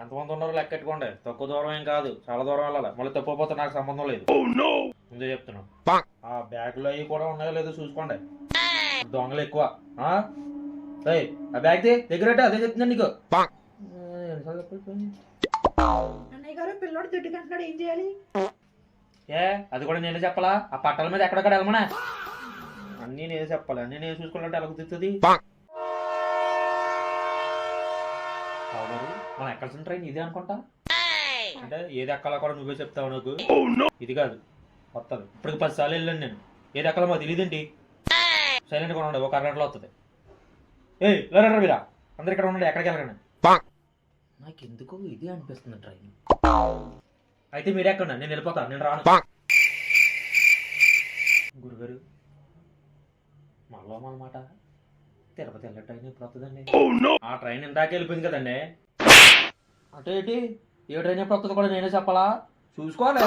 ఎంతమంది ఉన్నారో లెక్కెట్టుకోండి. తక్కువ దూరం ఏం కాదు, చాలా దూరం వెళ్ళాలి. మళ్ళీ తప్పిపోతే నాకు సంబంధం లేదు. ముందే చెప్తున్నాను. ఆ బ్యాగులో అవి కూడా ఉన్నాయో లేదో చూసుకోండి. దొంగలు ఎక్కువ. ఏయ్, ఆ బ్యాగ్ దగ్గర అదే చెప్తున్నాను నీకు. అన్నయ్య గారు పిల్లోడు దుడ్డు కంటున్నాడు, ఏం చేయాలి? ఏ అది కూడా నేనే చెప్పాలా? ఆ పట్టాల మీద ఎక్కడెక్కడ వెళ్ళమనా? అన్నీ నేనే చెప్పాలి. అన్నీ నేను చూసుకోవాలంటే ఎలా కుదురుతుంది? మనం ఎక్కాల్సిన ట్రైన్ ఇదే అనుకుంటా. అంటే ఏది ఎక్కాలో కూడా నువ్వే చెప్తావు నాకు. ఇది కాదు వస్తుంది. ఇప్పటికి 10 సార్లు వెళ్ళాను నేను. ఏది ఎక్కాలో మాకు తెలియదేంటి? సైలెంట్గా ఉండండి, ఒక అరగంటలో వస్తుంది. ఏయ్ లేరా మీరా, అందరు ఇక్కడ ఉండండి, ఎక్కడికి వెళ్ళకండి. నాకు ఎందుకో ఇదే అనిపిస్తుంది ట్రైన్. అయితే మీరు ఎక్కండి, నేను వెళ్ళిపోతాను, నేను రాను. గురుగారు మళ్ళీ అన్నమాట, తిరుపతి వెళ్ళే ట్రైన్ ఎప్పుడు వస్తుందండి? ఆ ట్రైన్ ఇందాకే వెళ్ళిపోయింది కదండి. అంటే ఏంటి, ఏ ట్రైన్ ఎప్పుడు వస్తుందో కూడా నేనే చెప్పాలా? చూసుకోవాలి.